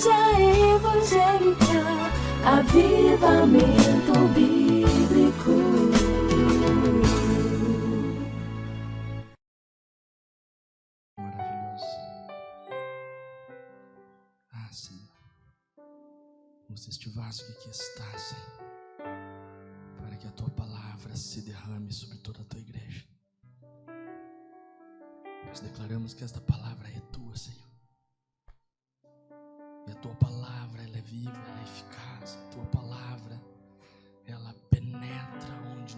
Igreja Evangélica Avivamento Bíblico. Maravilhoso. Senhor, usa este vaso que aqui está, Senhor, para que a tua palavra se derrame sobre toda a tua igreja. Nós declaramos que esta palavra é tua, Senhor. E a tua palavra, ela é viva, ela é eficaz. A tua palavra, ela penetra onde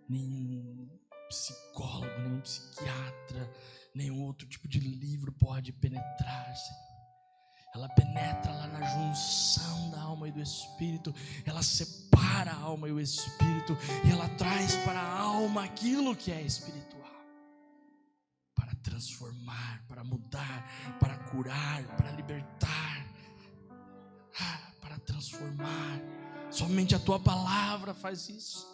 nenhum psicólogo, nenhum psiquiatra, nenhum outro tipo de livro pode penetrar, Senhor. Ela penetra lá na junção da alma e do espírito. Ela separa a alma e o espírito. E ela traz para a alma aquilo que é espiritual. Para transformar, para mudar, para curar, para libertar, para transformar. Somente a tua palavra faz isso.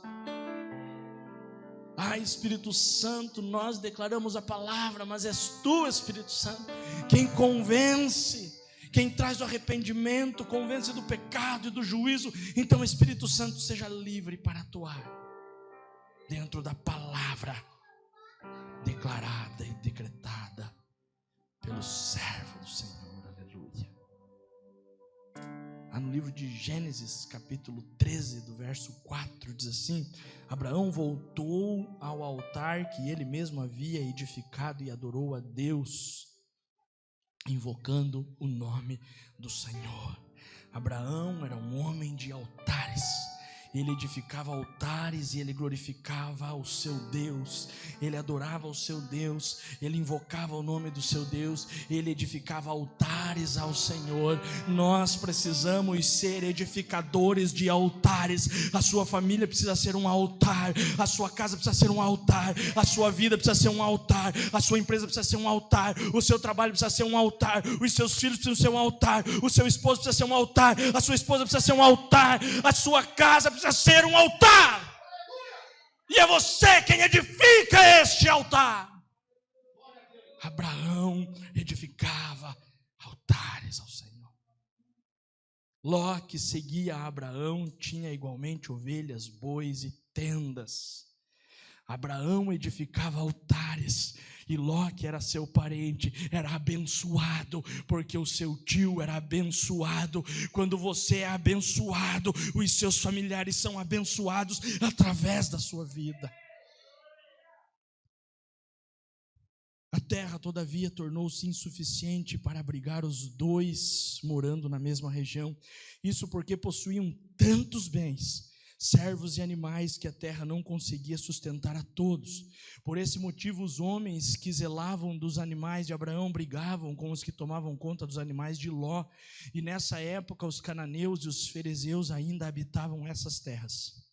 Espírito Santo, nós declaramos a palavra, mas és tu, Espírito Santo, quem convence, quem traz o arrependimento, convence do pecado e do juízo. Então, Espírito Santo, seja livre para atuar dentro da palavra declarada e decretada pelo servo do Senhor. Aleluia. No livro de Gênesis, capítulo 13, do verso 4, diz assim: Abraão voltou ao altar que ele mesmo havia edificado e adorou a Deus, invocando o nome do Senhor. Abraão era um homem de altares. Ele edificava altares e ele glorificava o seu Deus. Ele adorava o seu Deus. Ele invocava o nome do seu Deus. Ele edificava altares ao Senhor. Nós precisamos ser edificadores de altares. A sua família precisa ser um altar. A sua casa precisa ser um altar. A sua vida precisa ser um altar. A sua empresa precisa ser um altar. O seu trabalho precisa ser um altar. Os seus filhos precisam ser um altar. O seu esposo precisa ser um altar. A sua esposa precisa ser um altar. A sua casa precisa ser um altar, e é você quem edifica este altar. Abraão edificava altares ao Senhor. Ló, que seguia Abraão, tinha igualmente ovelhas, bois e tendas. Abraão edificava altares, e Ló, que era seu parente, era abençoado, porque o seu tio era abençoado. Quando você é abençoado, os seus familiares são abençoados através da sua vida. A terra, todavia, tornou-se insuficiente para abrigar os dois morando na mesma região. Isso porque possuíam tantos bens, servos e animais, que a terra não conseguia sustentar a todos. Por esse motivo, os homens que zelavam dos animais de Abraão brigavam com os que tomavam conta dos animais de Ló. E nessa época, os cananeus e os ferezeus ainda habitavam essas terras.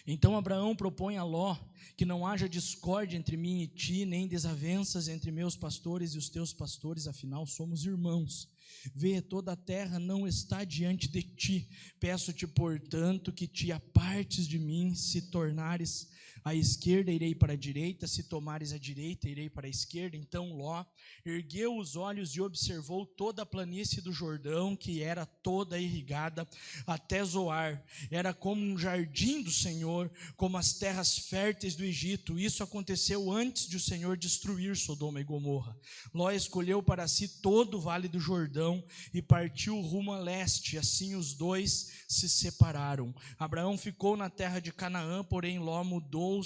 Então Abraão propõe a Ló que não haja discórdia entre mim e ti, nem desavenças entre meus pastores e os teus pastores, afinal somos irmãos. Vê, toda a terra não está diante de ti. Peço-te, portanto, que te apartes de mim. Se tornares à esquerda, irei para a direita. Se tomares a direita, irei para a esquerda. Então Ló ergueu os olhos e observou toda a planície do Jordão, que era toda irrigada até Zoar. Era como um jardim do Senhor, como as terras férteis do Egito. Isso aconteceu antes de o Senhor destruir Sodoma e Gomorra. Ló escolheu para si todo o vale do Jordão e partiu rumo a leste. Assim os dois se separaram. Abraão ficou na terra de Canaã, porém Ló mudou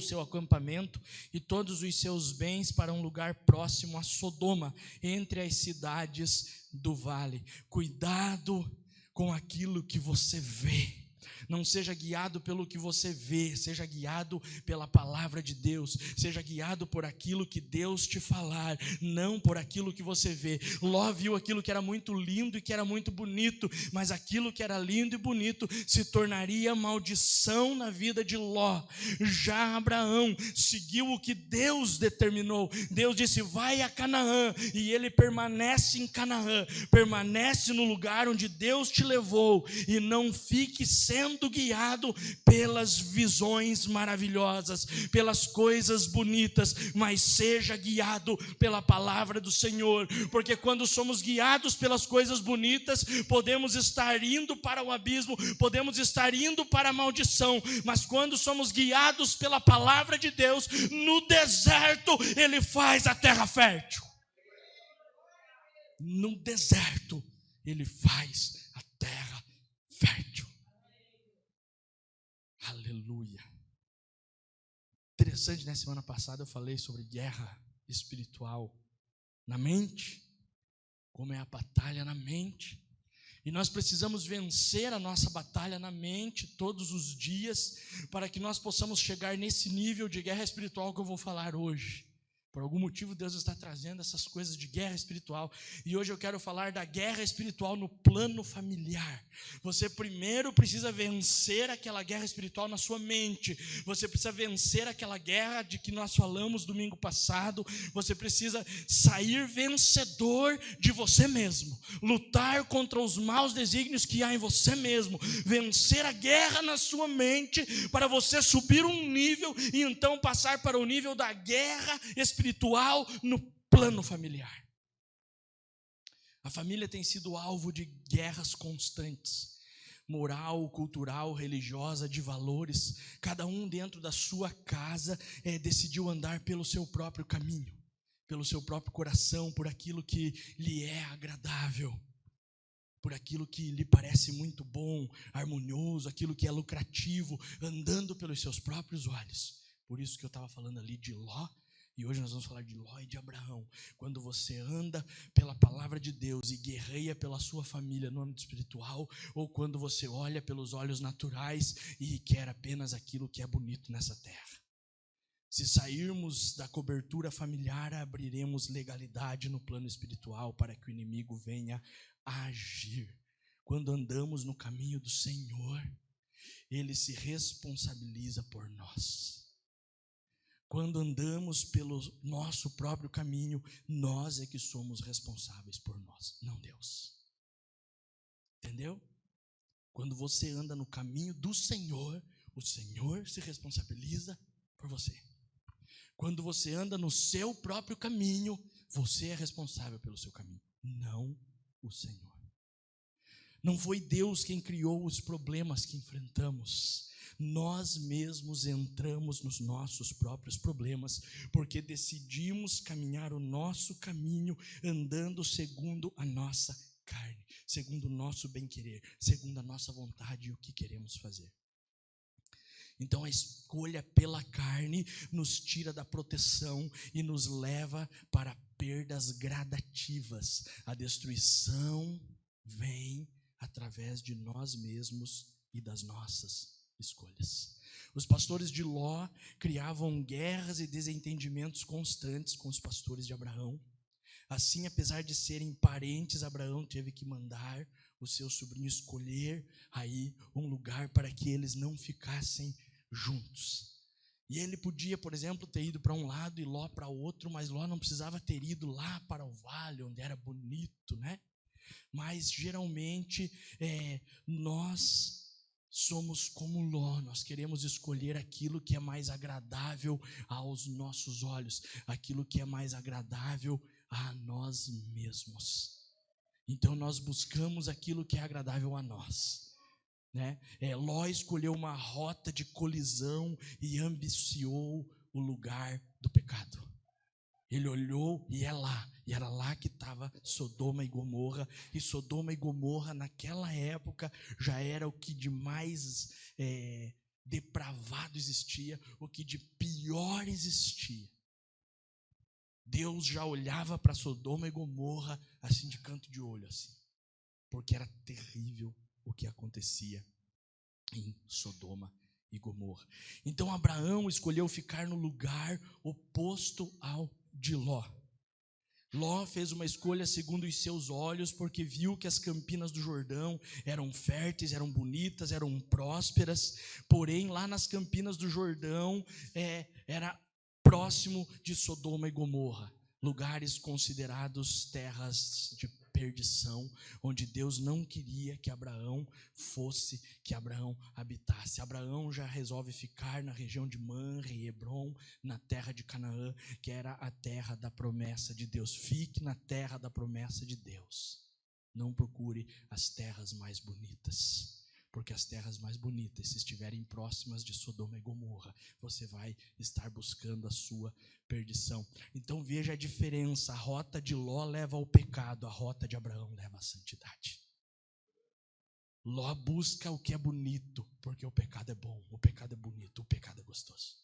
seu acampamento e todos os seus bens para um lugar próximo a Sodoma, entre as cidades do vale. Cuidado com aquilo que você vê. Não seja guiado pelo que você vê, seja guiado pela palavra de Deus, seja guiado por aquilo que Deus te falar, não por aquilo que você vê. Ló viu aquilo que era muito lindo e que era muito bonito, mas aquilo que era lindo e bonito se tornaria maldição na vida de Ló. Já Abraão seguiu o que Deus determinou. Deus disse: vai a Canaã, e ele permanece em Canaã, permanece no lugar onde Deus te levou, e não fique sendo sendo guiado pelas visões maravilhosas, pelas coisas bonitas, mas seja guiado pela palavra do Senhor, porque quando somos guiados pelas coisas bonitas, podemos estar indo para o abismo, podemos estar indo para a maldição, mas quando somos guiados pela palavra de Deus, no deserto Ele faz a terra fértil. No deserto Ele faz a terra fértil. Aleluia. Interessante, né? Semana passada eu falei sobre guerra espiritual na mente, como é a batalha na mente. E nós precisamos vencer a nossa batalha na mente todos os dias, para que nós possamos chegar nesse nível de guerra espiritual que eu vou falar hoje. Por algum motivo Deus está trazendo essas coisas de guerra espiritual. E hoje eu quero falar da guerra espiritual no plano familiar. Você primeiro precisa vencer aquela guerra espiritual na sua mente. Você precisa vencer aquela guerra de que nós falamos domingo passado. Você precisa sair vencedor de você mesmo. Lutar contra os maus desígnios que há em você mesmo. Vencer a guerra na sua mente para você subir um nível e então passar para o nível da guerra espiritual no plano familiar. A família tem sido alvo de guerras constantes, moral, cultural, religiosa, de valores. Cada um dentro da sua casa decidiu andar pelo seu próprio caminho, pelo seu próprio coração, por aquilo que lhe é agradável, por aquilo que lhe parece muito bom, harmonioso, aquilo que é lucrativo, andando pelos seus próprios olhos. Por isso que eu estava falando ali de Ló. E hoje nós vamos falar de Ló e de Abraão. Quando você anda pela palavra de Deus e guerreia pela sua família no âmbito espiritual, ou quando você olha pelos olhos naturais e quer apenas aquilo que é bonito nessa terra. Se sairmos da cobertura familiar, abriremos legalidade no plano espiritual para que o inimigo venha agir. Quando andamos no caminho do Senhor, Ele se responsabiliza por nós. Quando andamos pelo nosso próprio caminho, nós é que somos responsáveis por nós, não Deus. Entendeu? Quando você anda no caminho do Senhor, o Senhor se responsabiliza por você. Quando você anda no seu próprio caminho, você é responsável pelo seu caminho, não o Senhor. Não foi Deus quem criou os problemas que enfrentamos. Nós mesmos entramos nos nossos próprios problemas, porque decidimos caminhar o nosso caminho, andando segundo a nossa carne, segundo o nosso bem-querer, segundo a nossa vontade e o que queremos fazer. Então a escolha pela carne nos tira da proteção e nos leva para perdas gradativas. A destruição vem através de nós mesmos e das nossas escolhas. Os pastores de Ló criavam guerras e desentendimentos constantes com os pastores de Abraão. Assim, apesar de serem parentes, Abraão teve que mandar o seu sobrinho escolher aí um lugar para que eles não ficassem juntos. E ele podia, por exemplo, ter ido para um lado e Ló para outro, mas Ló não precisava ter ido lá para o vale, onde era bonito, né? Mas geralmente nós somos como Ló, nós queremos escolher aquilo que é mais agradável aos nossos olhos, aquilo que é mais agradável a nós mesmos. Então nós buscamos aquilo que é agradável a nós, né? Ló escolheu uma rota de colisão e ambiciou o lugar do pecado. Ele olhou e era lá que estava Sodoma e Gomorra. E Sodoma e Gomorra naquela época já era o que de mais depravado existia, o que de pior existia. Deus já olhava para Sodoma e Gomorra assim de canto de olho, assim, porque era terrível o que acontecia em Sodoma e Gomorra. Então Abraão escolheu ficar no lugar oposto ao de Ló. Ló fez uma escolha segundo os seus olhos, porque viu que as campinas do Jordão eram férteis, eram bonitas, eram prósperas. Porém, lá nas campinas do Jordão era próximo de Sodoma e Gomorra, lugares considerados terras de perdição, onde Deus não queria que Abraão fosse, que Abraão habitasse. Abraão já resolve ficar na região de Manre e Hebron, na terra de Canaã, que era a terra da promessa de Deus. Fique na terra da promessa de Deus. Não procure as terras mais bonitas, porque as terras mais bonitas, se estiverem próximas de Sodoma e Gomorra, você vai estar buscando a sua perdição. Então veja a diferença: a rota de Ló leva ao pecado, a rota de Abraão leva à santidade. Ló busca o que é bonito, porque o pecado é bom, o pecado é bonito, o pecado é gostoso.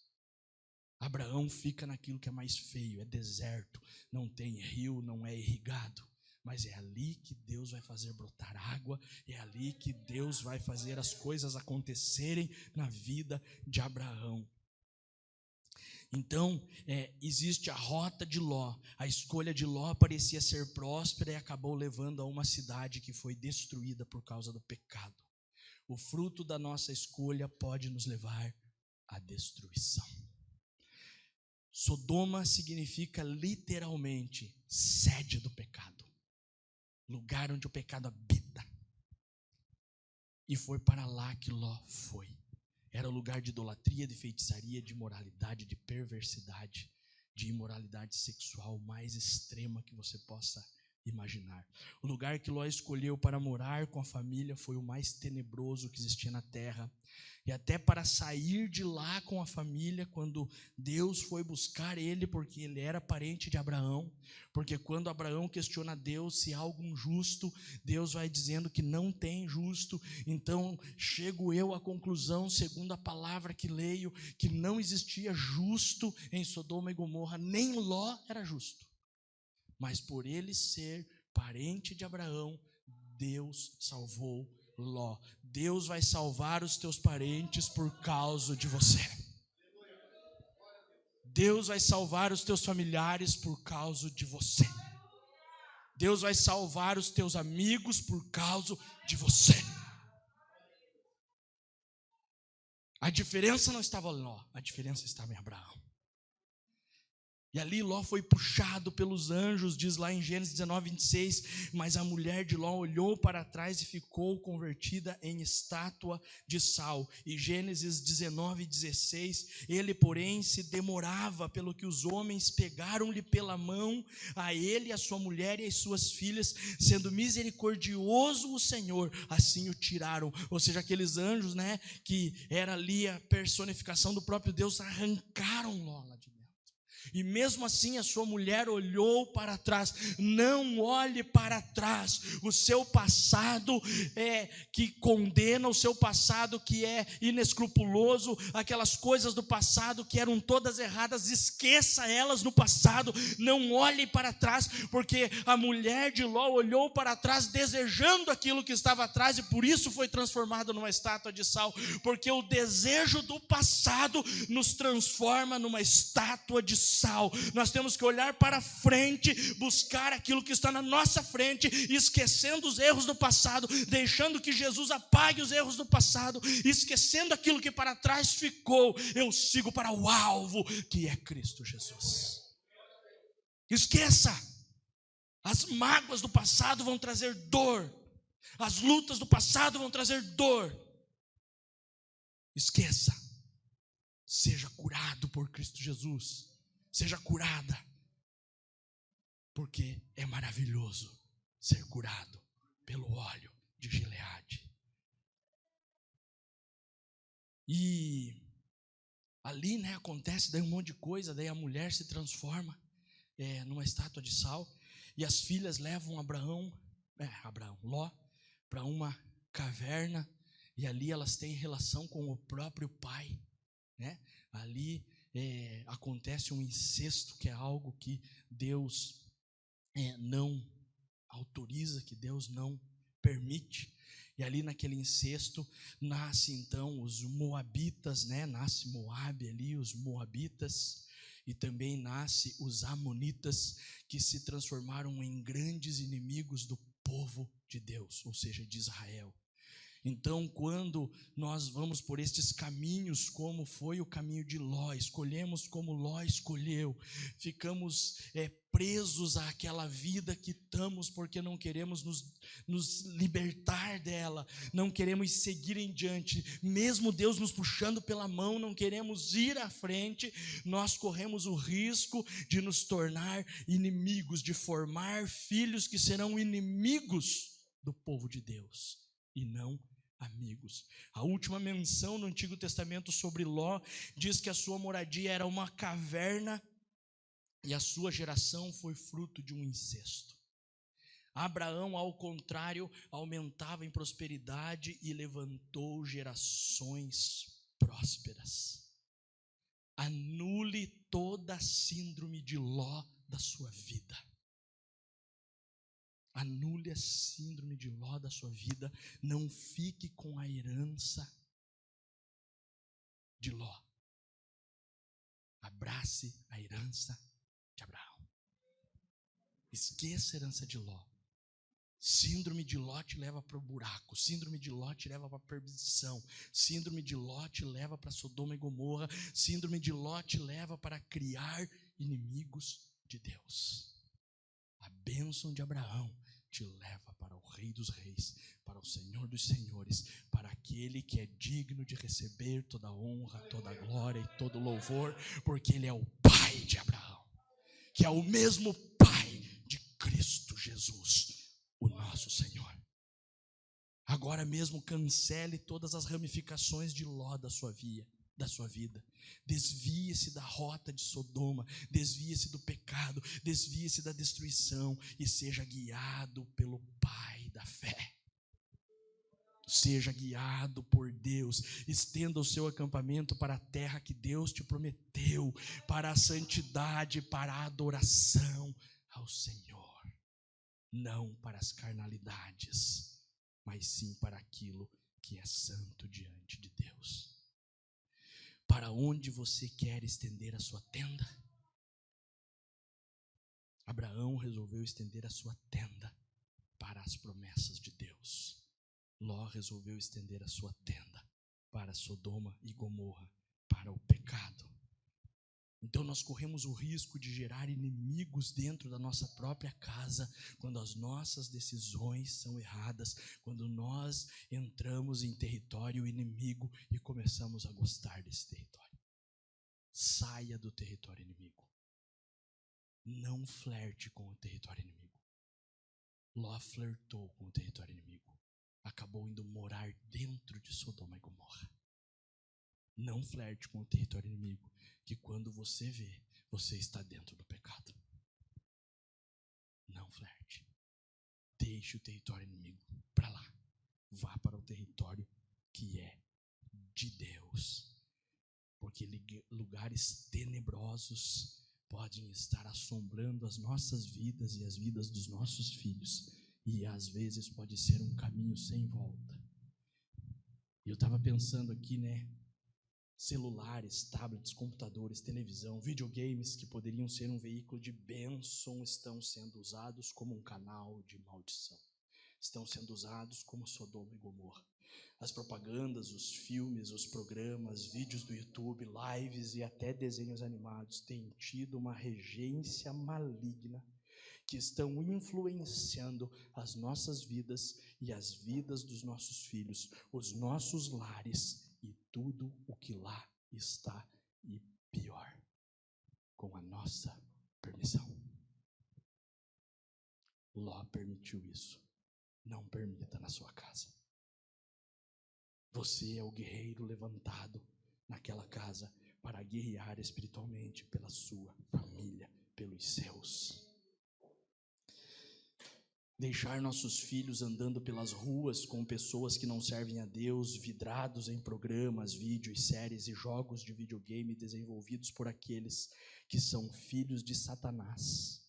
Abraão fica naquilo que é mais feio, é deserto, não tem rio, não é irrigado. Mas é ali que Deus vai fazer brotar água, é ali que Deus vai fazer as coisas acontecerem na vida de Abraão. Então, existe a rota de Ló. A escolha de Ló parecia ser próspera e acabou levando a uma cidade que foi destruída por causa do pecado. O fruto da nossa escolha pode nos levar à destruição. Sodoma significa literalmente sede do pecado. Lugar onde o pecado habita. E foi para lá que Ló foi. Era o lugar de idolatria, de feitiçaria, de imoralidade, de perversidade, de imoralidade sexual mais extrema que você possa imaginar. O lugar que Ló escolheu para morar com a família foi o mais tenebroso que existia na terra. E até para sair de lá com a família, quando Deus foi buscar ele, porque ele era parente de Abraão, porque quando Abraão questiona Deus se há algum justo, Deus vai dizendo que não tem justo. Então chego eu à conclusão, segundo a palavra que leio, que não existia justo em Sodoma e Gomorra, nem Ló era justo. Mas por ele ser parente de Abraão, Deus salvou Ló. Deus vai salvar os teus parentes por causa de você. Deus vai salvar os teus familiares por causa de você. Deus vai salvar os teus amigos por causa de você. A diferença não estava em Ló, a diferença estava em Abraão. E ali Ló foi puxado pelos anjos, diz lá em Gênesis 19, 26, mas a mulher de Ló olhou para trás e ficou convertida em estátua de sal. E Gênesis 19, 16, ele porém se demorava, pelo que os homens pegaram-lhe pela mão, a ele, a sua mulher e as suas filhas, sendo misericordioso o Senhor, assim o tiraram. Ou seja, aqueles anjos, que era ali a personificação do próprio Deus, arrancaram Ló lá de dentro. E mesmo assim a sua mulher olhou para trás. Não olhe para trás. O seu passado que condena, o seu passado que é inescrupuloso, aquelas coisas do passado que eram todas erradas, esqueça elas no passado. Não olhe para trás, porque a mulher de Ló olhou para trás desejando aquilo que estava atrás, e por isso foi transformada numa estátua de sal, porque o desejo do passado nos transforma numa estátua de sal. Nós temos que olhar para frente, buscar aquilo que está na nossa frente, esquecendo os erros do passado, deixando que Jesus apague os erros do passado, esquecendo aquilo que para trás ficou. Eu sigo para o alvo, que é Cristo Jesus. Esqueça. As mágoas do passado vão trazer dor, as lutas do passado vão trazer dor. Esqueça. Seja curado por Cristo Jesus. Seja curada, porque é maravilhoso ser curado pelo óleo de Gileade. E ali, acontece daí um monte de coisa, daí a mulher se transforma numa estátua de sal, e as filhas levam Ló, para uma caverna, e ali elas têm relação com o próprio pai, ali acontece um incesto, que é algo que Deus não autoriza, que Deus não permite. E ali naquele incesto nasce então os moabitas, nasce Moabe ali, os moabitas, e também nasce os amonitas, que se transformaram em grandes inimigos do povo de Deus, ou seja, de Israel. Então, quando nós vamos por estes caminhos, como foi o caminho de Ló, escolhemos como Ló escolheu, ficamos presos àquela vida que estamos, porque não queremos nos libertar dela, não queremos seguir em diante, mesmo Deus nos puxando pela mão, não queremos ir à frente, nós corremos o risco de nos tornar inimigos, de formar filhos que serão inimigos do povo de Deus, e não amigos. A última menção no Antigo Testamento sobre Ló diz que a sua moradia era uma caverna e a sua geração foi fruto de um incesto. Abraão, ao contrário, aumentava em prosperidade e levantou gerações prósperas. Anule toda a síndrome de Ló da sua vida. Anule a síndrome de Ló da sua vida. Não fique com a herança de Ló. Abrace a herança de Abraão. Esqueça a herança de Ló. Síndrome de Ló te leva para o buraco. Síndrome de Ló te leva para a perdição. Síndrome de Ló te leva para Sodoma e Gomorra. Síndrome de Ló te leva para criar inimigos de Deus. A bênção de Abraão te leva para o Rei dos Reis, para o Senhor dos Senhores, para aquele que é digno de receber toda a honra, toda a glória e todo o louvor, porque Ele é o Pai de Abraão, que é o mesmo Pai de Cristo Jesus, o nosso Senhor. Agora mesmo cancele todas as ramificações de Ló da sua vida. Desvie-se da rota de Sodoma, desvie-se do pecado, desvie-se da destruição e seja guiado pelo Pai da fé. Seja guiado por Deus, estenda o seu acampamento para a terra que Deus te prometeu, para a santidade, para a adoração ao Senhor, não para as carnalidades, mas sim para aquilo que é santo diante de Deus. Para onde você quer estender a sua tenda? Abraão resolveu estender a sua tenda para as promessas de Deus. Ló resolveu estender a sua tenda para Sodoma e Gomorra, para o pecado. Então nós corremos o risco de gerar inimigos dentro da nossa própria casa, quando as nossas decisões são erradas, quando nós entramos em território inimigo e começamos a gostar desse território. Saia do território inimigo. Não flerte com o território inimigo. Ló flertou com o território inimigo. Acabou indo morar dentro de Sodoma e Gomorra. Não flerte com o território inimigo, que quando você vê, você está dentro do pecado. Não flerte. Deixe o território inimigo para lá. Vá para o território que é de Deus. Porque lugares tenebrosos podem estar assombrando as nossas vidas e as vidas dos nossos filhos. E às vezes pode ser um caminho sem volta. E eu estava pensando aqui, celulares, tablets, computadores, televisão, videogames que poderiam ser um veículo de bênção estão sendo usados como um canal de maldição. Estão sendo usados como Sodoma e Gomorra. As propagandas, os filmes, os programas, vídeos do YouTube, lives e até desenhos animados têm tido uma regência maligna que estão influenciando as nossas vidas e as vidas dos nossos filhos, os nossos lares e tudo o que lá está e pior, com a nossa permissão. Ló permitiu isso. Não permita na sua casa. Você é o guerreiro levantado naquela casa para guerrear espiritualmente pela sua família, pelos seus. Deixar nossos filhos andando pelas ruas com pessoas que não servem a Deus, vidrados em programas, vídeos, séries e jogos de videogame desenvolvidos por aqueles que são filhos de Satanás,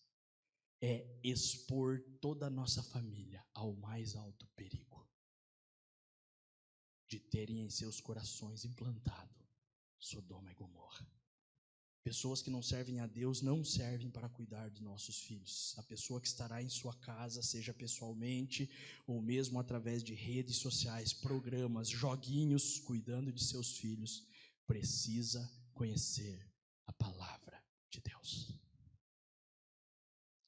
é expor toda a nossa família ao mais alto perigo de terem em seus corações implantado Sodoma e Gomorra. Pessoas que não servem a Deus não servem para cuidar dos nossos filhos. A pessoa que estará em sua casa, seja pessoalmente ou mesmo através de redes sociais, programas, joguinhos, cuidando de seus filhos, precisa conhecer a palavra de Deus.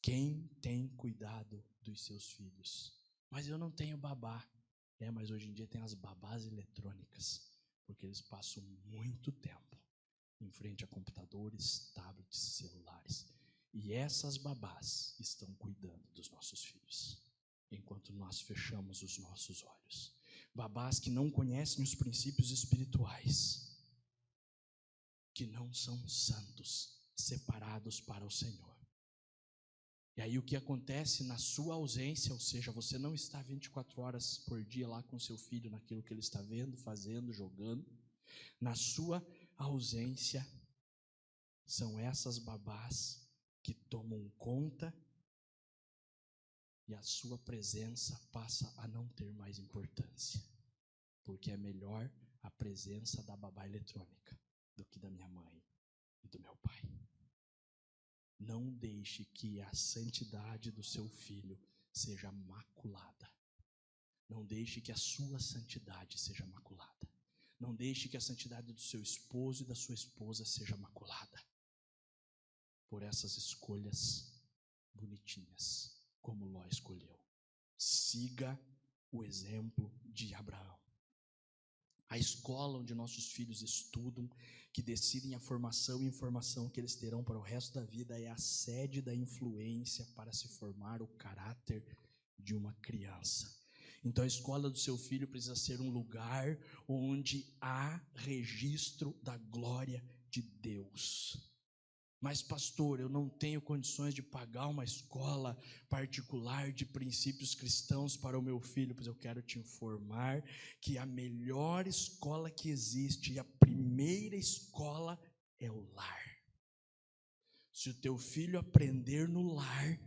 Quem tem cuidado dos seus filhos? Mas eu não tenho babá. Mas hoje em dia tem as babás eletrônicas, porque eles passam muito tempo em frente a computadores, tablets, celulares. E essas babás estão cuidando dos nossos filhos, enquanto nós fechamos os nossos olhos. Babás que não conhecem os princípios espirituais, que não são santos, separados para o Senhor. E aí o que acontece na sua ausência, ou seja, você não está 24 horas por dia lá com seu filho, naquilo que ele está vendo, fazendo, jogando. Na sua ausência, são essas babás que tomam conta e a sua presença passa a não ter mais importância, porque é melhor a presença da babá eletrônica do que da minha mãe e do meu pai. Não deixe que a santidade do seu filho seja maculada. Não deixe que a sua santidade seja maculada. Não deixe que a santidade do seu esposo e da sua esposa seja maculada por essas escolhas bonitinhas, como Ló escolheu. Siga o exemplo de Abraão. A escola onde nossos filhos estudam, que decidem a formação e informação que eles terão para o resto da vida, é a sede da influência para se formar o caráter de uma criança. Então a escola do seu filho precisa ser um lugar onde há registro da glória de Deus. Mas pastor, eu não tenho condições de pagar uma escola particular de princípios cristãos para o meu filho. Pois eu quero te informar que a melhor escola que existe e a primeira escola é o lar. Se o teu filho aprender no lar,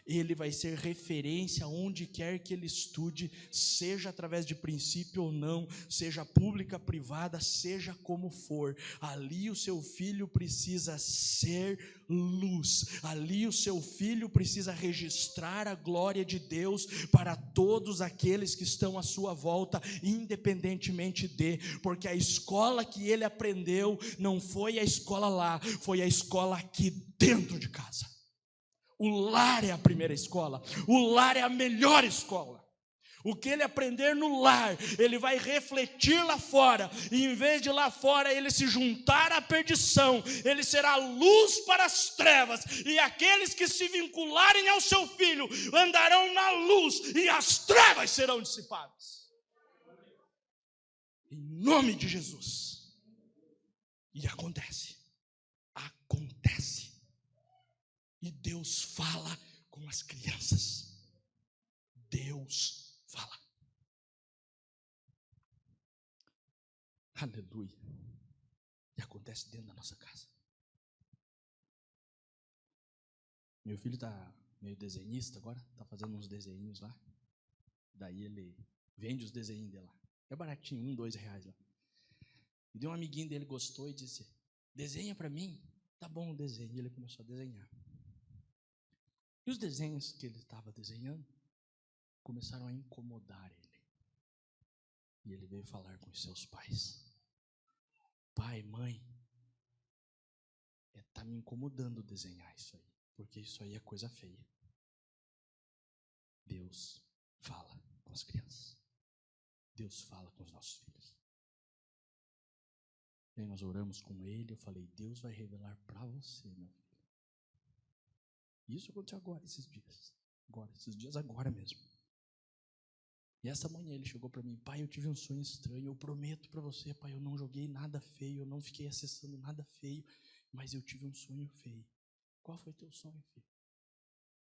ele vai ser referência onde quer que ele estude, seja através de princípio ou não, seja pública, privada, seja como for. Ali o seu filho precisa ser luz, ali o seu filho precisa registrar a glória de Deus para todos aqueles que estão à sua volta, independentemente porque a escola que ele aprendeu não foi a escola lá, foi a escola aqui dentro de casa. O lar é a primeira escola, o lar é a melhor escola. O que ele aprender no lar, ele vai refletir lá fora, e em vez de lá fora ele se juntar à perdição, ele será luz para as trevas, e aqueles que se vincularem ao seu filho andarão na luz, e as trevas serão dissipadas. Em nome de Jesus. E acontece. E Deus fala com as crianças. Deus fala. Aleluia. E acontece dentro da nossa casa. Meu filho está meio desenhista agora, está fazendo uns desenhos lá. Daí ele vende os desenhos dele lá. É baratinho, R$1, R$2 lá. E deu um amiguinho dele, gostou e disse: desenha para mim. Tá bom o desenho. E ele começou a desenhar. E os desenhos que ele estava desenhando começaram a incomodar ele. E ele veio falar com os seus pais: pai, mãe, está me incomodando desenhar isso aí, porque isso aí é coisa feia. Deus fala com as crianças. Deus fala com os nossos filhos. E aí nós oramos com ele, eu falei: Deus vai revelar para você, meu filho. Isso aconteceu agora, esses dias agora mesmo. E essa manhã ele chegou para mim: pai, eu tive um sonho estranho, eu prometo para você, pai, eu não joguei nada feio, eu não fiquei acessando nada feio, mas eu tive um sonho feio. Qual foi teu sonho, filho?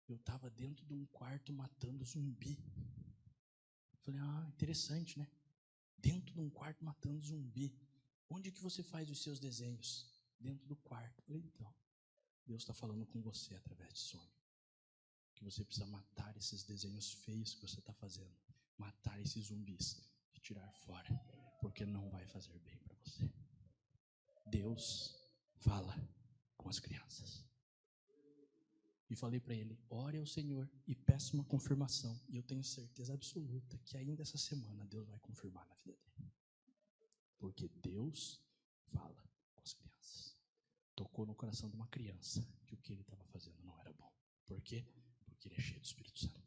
Eu estava dentro de um quarto matando zumbi. Falei: interessante, né? Dentro de um quarto matando zumbi. Onde que você faz os seus desenhos? Dentro do quarto. Falei: então, Deus está falando com você através de sonho. Que você precisa matar esses desenhos feios que você está fazendo. Matar esses zumbis e tirar fora. Porque não vai fazer bem para você. Deus fala com as crianças. E falei para ele, ore ao Senhor e peça uma confirmação. E eu tenho certeza absoluta que ainda essa semana Deus vai confirmar na vida dele. Porque Deus fala com as crianças. Tocou no coração de uma criança que o que ele estava fazendo não era bom. Por quê? Porque ele é cheio do Espírito Santo.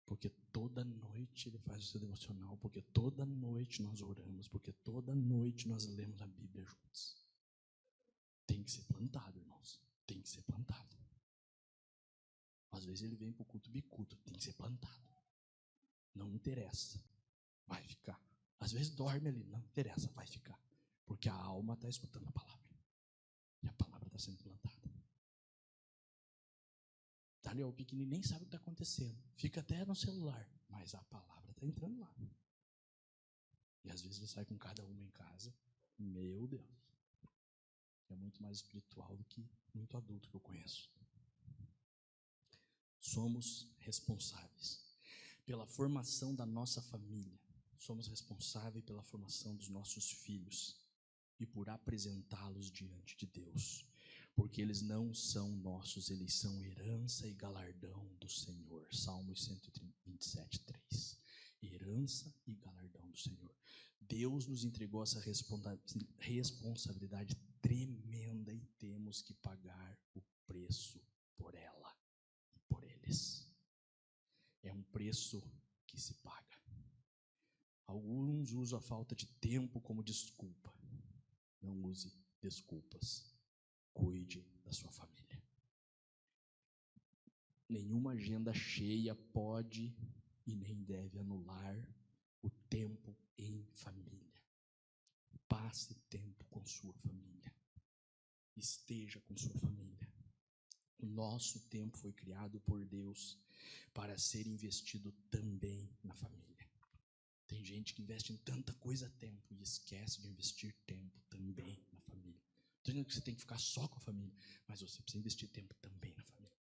Porque toda noite ele faz o seu devocional, porque toda noite nós oramos, porque toda noite nós lemos a Bíblia juntos. Tem que ser plantado, irmãos. Tem que ser plantado. Às vezes ele vem para o culto bicudo, tem que ser plantado. Não interessa, vai ficar. Às vezes dorme ali, não interessa, vai ficar. Porque a alma está escutando a palavra. E a palavra está sendo plantada. Tá ali, o pequenininho nem sabe o que está acontecendo. Fica até no celular, mas a palavra está entrando lá. E às vezes ele sai com cada uma em casa. Meu Deus. É muito mais espiritual do que muito adulto que eu conheço. Somos responsáveis pela formação da nossa família. Somos responsáveis pela formação dos nossos filhos e por apresentá-los diante de Deus. Porque eles não são nossos, eles são herança e galardão do Senhor. Salmos 127, 3. Herança e galardão do Senhor. Deus nos entregou essa responsabilidade tremenda e temos que pagar o preço por ela e por eles. É um preço que se paga. Alguns usam a falta de tempo como desculpa. Não use desculpas. Cuide da sua família. Nenhuma agenda cheia pode e nem deve anular o tempo em família. Passe tempo com sua família. Esteja com sua família. O nosso tempo foi criado por Deus para ser investido também na família. Tem gente que investe em tanta coisa tempo e esquece de investir tempo também na família. Não estou dizendo que você tem que ficar só com a família, mas você precisa investir tempo também na família.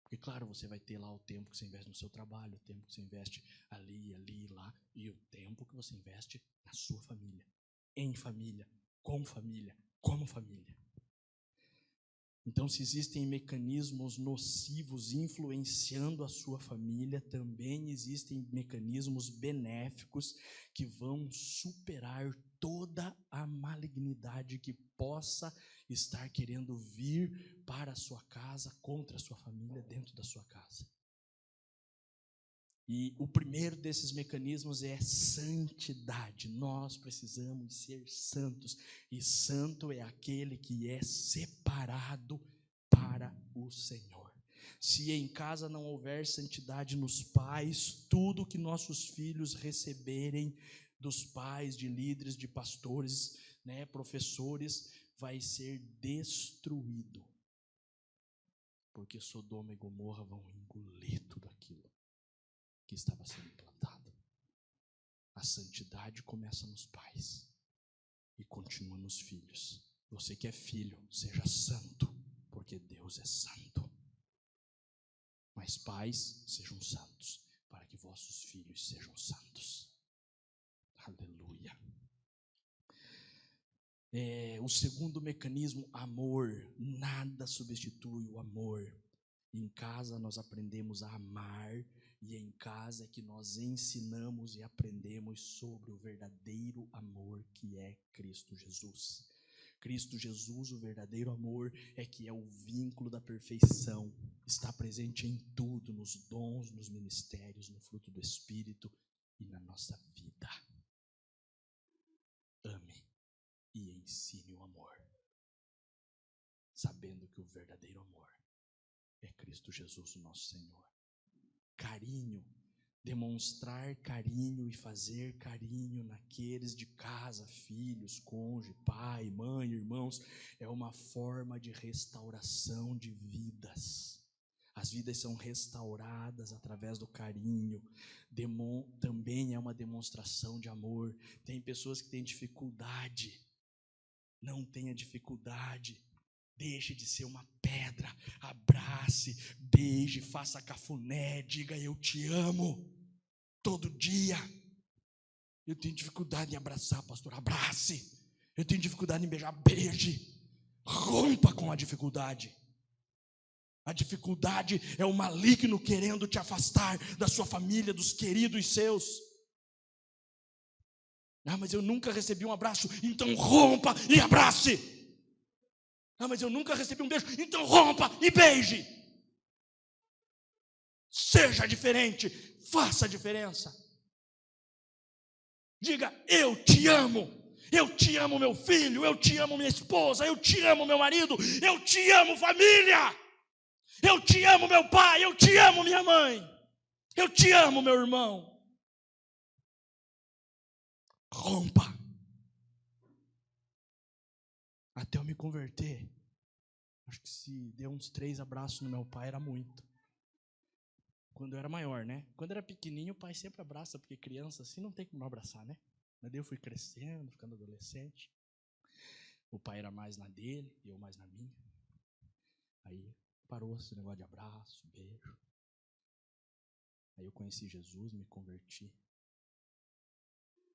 Porque claro, você vai ter lá o tempo que você investe no seu trabalho, o tempo que você investe ali, lá, e o tempo que você investe na sua família, em família, com família, como família. Então, se existem mecanismos nocivos influenciando a sua família, também existem mecanismos benéficos que vão superar toda a malignidade que possa estar querendo vir para a sua casa, contra a sua família, dentro da sua casa. E o primeiro desses mecanismos é santidade. Nós precisamos ser santos. E santo é aquele que é separado para o Senhor. Se em casa não houver santidade nos pais, tudo que nossos filhos receberem dos pais, de líderes, de pastores, professores, vai ser destruído. Porque Sodoma e Gomorra vão engolir tudo aquilo que estava sendo implantado. A santidade começa nos pais e continua nos filhos. Você que é filho, seja santo, porque Deus é santo. Mas pais, sejam santos, para que vossos filhos sejam santos. Aleluia. O segundo mecanismo, amor. Nada substitui o amor. Em casa nós aprendemos a amar, e em casa é que nós ensinamos e aprendemos sobre o verdadeiro amor que é Cristo Jesus. Cristo Jesus, o verdadeiro amor, é que é o vínculo da perfeição. Está presente em tudo, nos dons, nos ministérios, no fruto do Espírito e na nossa vida. Ame e ensine o amor, sabendo que o verdadeiro amor é Cristo Jesus, o nosso Senhor. Carinho, demonstrar carinho e fazer carinho naqueles de casa, filhos, cônjuge, pai, mãe, irmãos, é uma forma de restauração de vidas. As vidas são restauradas através do carinho. Também é uma demonstração de amor. Tem pessoas que têm dificuldade. Não tenha dificuldade. Deixe de ser uma pedra, abrace, beije, faça cafuné, diga eu te amo, todo dia. Eu tenho dificuldade em abraçar, pastor, abrace, Eu tenho dificuldade em beijar, beije. Rompa com a dificuldade. A dificuldade é o maligno querendo te afastar da sua família, dos queridos seus. Ah, mas eu nunca recebi um abraço, então rompa e abrace. Ah, mas eu nunca recebi um beijo, então rompa e beije. Seja diferente, faça a diferença. Diga, eu te amo. Eu te amo, meu filho, eu te amo, minha esposa, eu te amo, meu marido, eu te amo, família. Eu te amo, meu pai, eu te amo, minha mãe. Eu te amo, meu irmão. Rompa. Até eu me converter, acho que se deu uns 3 abraços no meu pai era muito. Quando eu era maior, né? Quando eu era pequenininho, o pai sempre abraça, porque criança assim não tem como abraçar, né? Mas daí eu fui crescendo, ficando adolescente. O pai era mais na dele e eu mais na minha. Aí parou esse negócio de abraço, beijo. Aí eu conheci Jesus, me converti.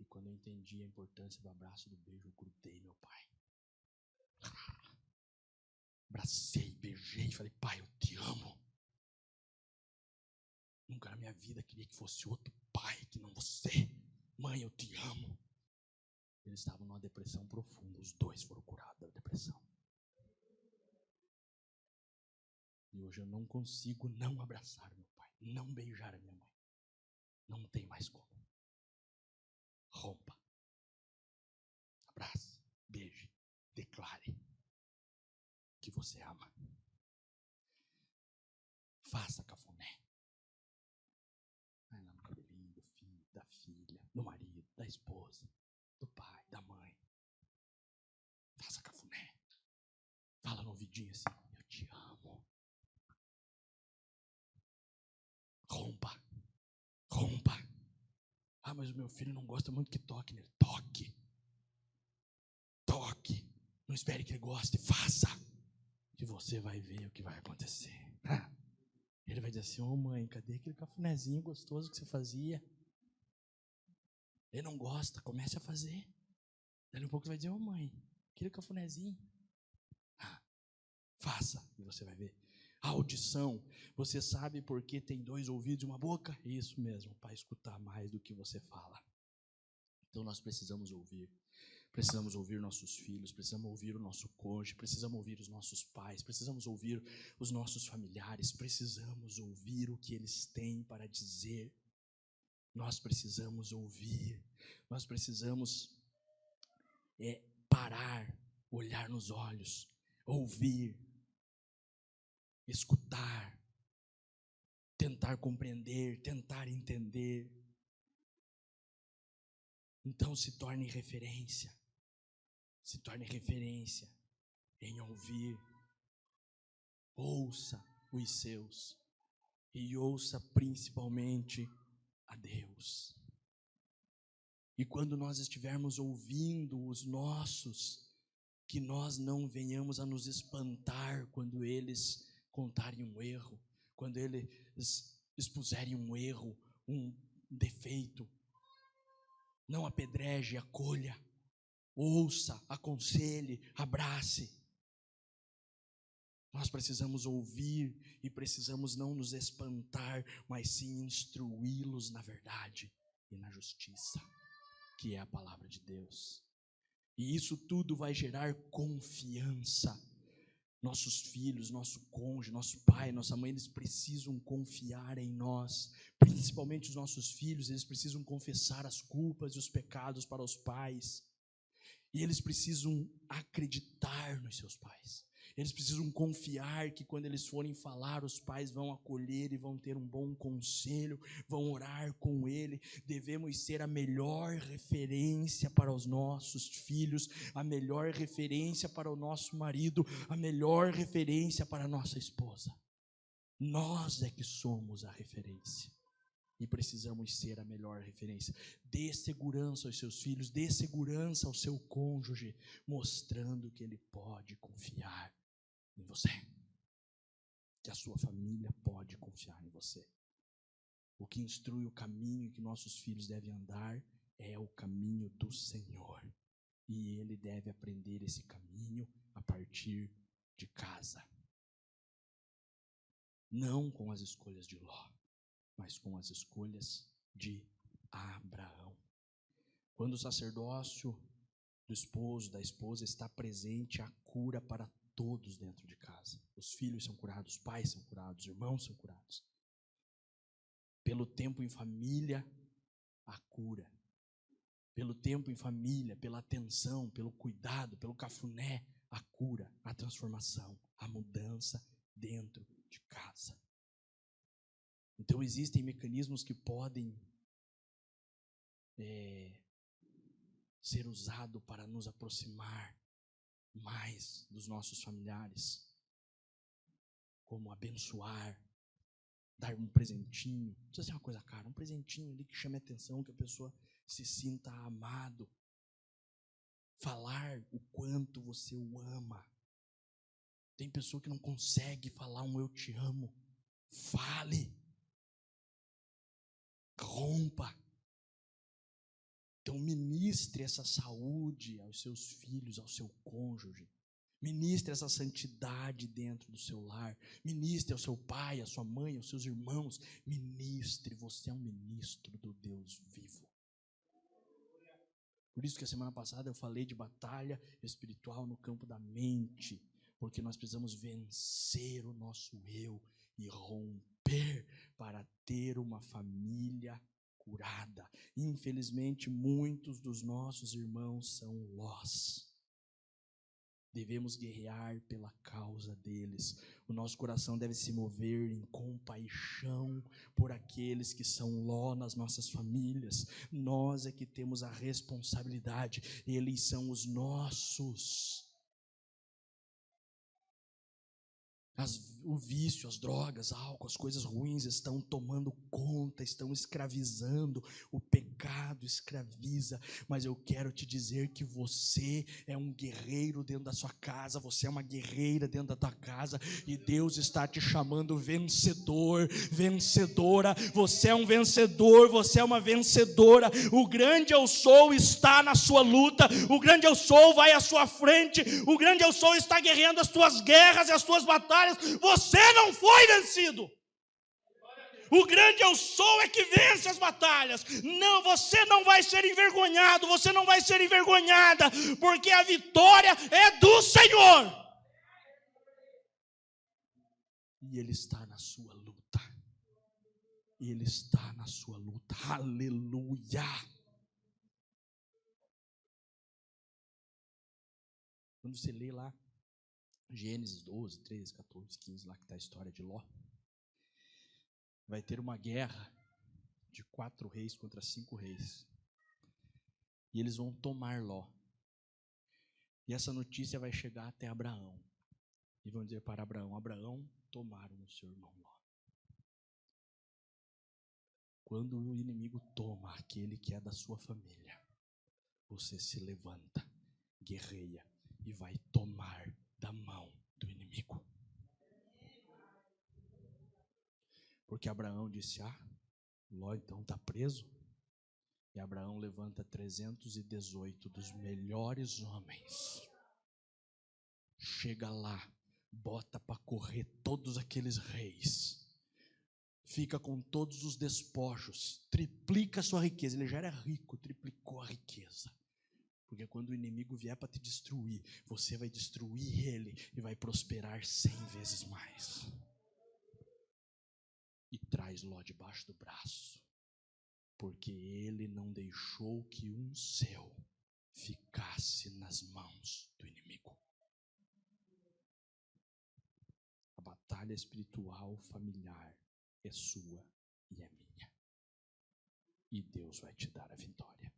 E quando eu entendi a importância do abraço e do beijo, eu grudei meu pai. Abracei, beijei, falei, pai, eu te amo. Nunca na minha vida queria que fosse outro pai que não você. Mãe, eu te amo. Eles estavam numa depressão profunda, os 2 foram curados da depressão. E hoje eu não consigo não abraçar meu pai, não beijar a minha mãe. Não tem mais como. Rompa. Abrace, beije, declare que você ama. Faça cafuné. Vai lá no cabelinho do filho, da filha, do marido, da esposa, do pai, da mãe. Faça cafuné. Fala no ouvidinho assim, eu te amo. Rompa. Rompa. Ah, mas o meu filho não gosta muito que toque nele. Toque. Toque. Não espere que ele goste. Faça. Que você vai ver o que vai acontecer. Ele vai dizer assim, ô mãe, cadê aquele cafunézinho gostoso que você fazia? Ele não gosta, comece a fazer. Daí um pouco você vai dizer, ô mãe, aquele cafunézinho. Faça, e você vai ver. A audição, você sabe por que tem 2 ouvidos e uma boca? Isso mesmo, para escutar mais do que você fala. Então nós precisamos ouvir. Precisamos ouvir nossos filhos, precisamos ouvir o nosso cônjuge, precisamos ouvir os nossos pais, precisamos ouvir os nossos familiares, precisamos ouvir o que eles têm para dizer. Nós precisamos ouvir, nós precisamos parar, olhar nos olhos, ouvir, escutar, tentar compreender, tentar entender. Então se torne referência em ouvir. Ouça os seus e ouça principalmente a Deus. E quando nós estivermos ouvindo os nossos, que nós não venhamos a nos espantar quando eles contarem um erro, quando eles expuserem um erro, um defeito. Não apedreje, acolha, ouça, aconselhe, abrace. Nós precisamos ouvir e precisamos não nos espantar, mas sim instruí-los na verdade e na justiça, que é a palavra de Deus. E isso tudo vai gerar confiança. Nossos filhos, nosso cônjuge, nosso pai, nossa mãe, eles precisam confiar em nós. Principalmente os nossos filhos, eles precisam confessar as culpas e os pecados para os pais. E eles precisam acreditar nos seus pais. Eles precisam confiar que quando eles forem falar, os pais vão acolher e vão ter um bom conselho, vão orar com ele. Devemos ser a melhor referência para os nossos filhos, a melhor referência para o nosso marido, a melhor referência para a nossa esposa. Nós é que somos a referência. E precisamos ser a melhor referência. Dê segurança aos seus filhos, dê segurança ao seu cônjuge, mostrando que ele pode confiar em você, que a sua família pode confiar em você. O que instrui o caminho que nossos filhos devem andar é o caminho do Senhor. E ele deve aprender esse caminho a partir de casa. Não com as escolhas de Ló, mas com as escolhas de Abraão. Quando o sacerdócio do esposo, da esposa está presente, há cura para todos dentro de casa. Os filhos são curados, os pais são curados, os irmãos são curados. Pelo tempo em família, a cura. Pelo tempo em família, pela atenção, pelo cuidado, pelo cafuné, a cura, a transformação, a mudança dentro de casa. Então existem mecanismos que podem ser usados para nos aproximar mais dos nossos familiares, como abençoar, dar um presentinho, não precisa ser uma coisa cara, um presentinho ali que chame a atenção, que a pessoa se sinta amado, falar o quanto você o ama. Tem pessoa que não consegue falar um eu te amo, fale, rompa. Então ministre essa saúde aos seus filhos, ao seu cônjuge. Ministre essa santidade dentro do seu lar. Ministre ao seu pai, à sua mãe, aos seus irmãos. Ministre, você é um ministro do Deus vivo. Por isso que a semana passada eu falei de batalha espiritual no campo da mente. Porque nós precisamos vencer o nosso eu e romper para ter uma família curada. Infelizmente, muitos dos nossos irmãos são Lós. Devemos guerrear pela causa deles. O nosso coração deve se mover em compaixão por aqueles que são Ló nas nossas famílias. Nós é que temos a responsabilidade, eles são os nossos. O vício, as drogas, álcool, as coisas ruins estão tomando conta, estão escravizando. O pecado escraviza, mas eu quero te dizer que você é um guerreiro dentro da sua casa, você é uma guerreira dentro da tua casa, e Deus está te chamando vencedor, vencedora. Você é um vencedor, você é uma vencedora. O grande eu sou está na sua luta, o grande eu sou vai à sua frente, o grande eu sou está guerreando as tuas guerras e as tuas batalhas. Você não foi vencido. O grande eu sou é que vence as batalhas. Não, você não vai ser envergonhado, você não vai ser envergonhada, porque a vitória é do Senhor. E Ele está na sua luta. Ele está na sua luta. Aleluia. Quando você lê lá Gênesis 12, 13, 14, 15, lá que está a história de Ló, vai ter uma guerra de 4 reis contra 5 reis. E eles vão tomar Ló. E essa notícia vai chegar até Abraão. E vão dizer para Abraão: Abraão, tomaram o seu irmão Ló. Quando o inimigo toma aquele que é da sua família, você se levanta, guerreia e vai tomar da mão do inimigo. Porque Abraão disse: Ló então está preso. E Abraão levanta 318 dos melhores homens. Chega lá, bota para correr todos aqueles reis. Fica com todos os despojos, triplica a sua riqueza. Ele já era rico, triplicou a riqueza. Porque quando o inimigo vier para te destruir, você vai destruir ele e vai prosperar 100 vezes mais. E traz Ló debaixo do braço, porque ele não deixou que um seu ficasse nas mãos do inimigo. A batalha espiritual familiar é sua e é minha. E Deus vai te dar a vitória.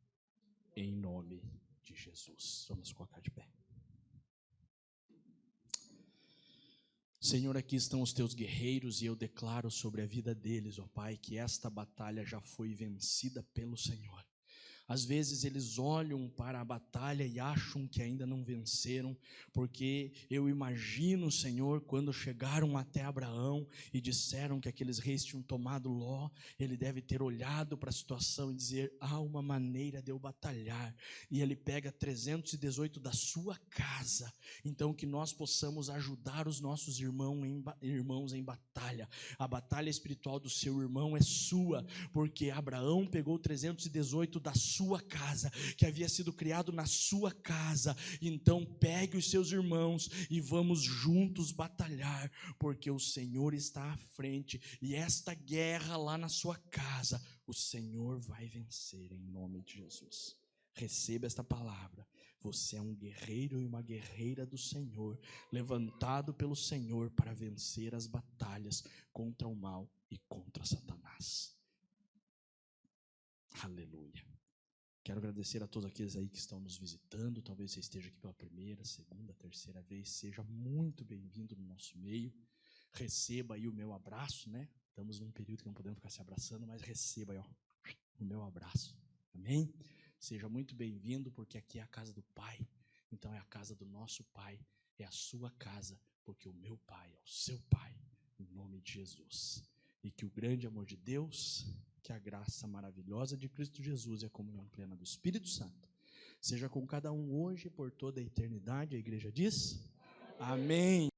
Em nome de Jesus. Vamos colocar de pé. Senhor, aqui estão os teus guerreiros e eu declaro sobre a vida deles, ó Pai, que esta batalha já foi vencida pelo Senhor. Às vezes eles olham para a batalha e acham que ainda não venceram, porque eu imagino, Senhor, quando chegaram até Abraão e disseram que aqueles reis tinham tomado Ló, ele deve ter olhado para a situação e dizer: há uma maneira de eu batalhar, e ele pega 318 da sua casa. Então que nós possamos ajudar os nossos irmãos em batalha. A batalha espiritual do seu irmão é sua, porque Abraão pegou 318 da sua casa, que havia sido criado na sua casa. Então pegue os seus irmãos e vamos juntos batalhar, porque o Senhor está à frente, e esta guerra lá na sua casa, o Senhor vai vencer em nome de Jesus. Receba esta palavra. Você é um guerreiro e uma guerreira do Senhor, levantado pelo Senhor para vencer as batalhas contra o mal e contra Satanás. Aleluia. Quero agradecer a todos aqueles aí que estão nos visitando. Talvez você esteja aqui pela primeira, segunda, terceira vez. Seja muito bem-vindo no nosso meio. Receba aí o meu abraço, né? Estamos num período que não podemos ficar se abraçando, mas receba aí, ó, o meu abraço. Amém? Seja muito bem-vindo, porque aqui é a casa do Pai. Então é a casa do nosso Pai, é a sua casa, porque o meu Pai é o seu Pai, em nome de Jesus. E que o grande amor de Deus, que a graça maravilhosa de Cristo Jesus e a comunhão plena do Espírito Santo seja com cada um hoje e por toda a eternidade. A igreja diz: amém.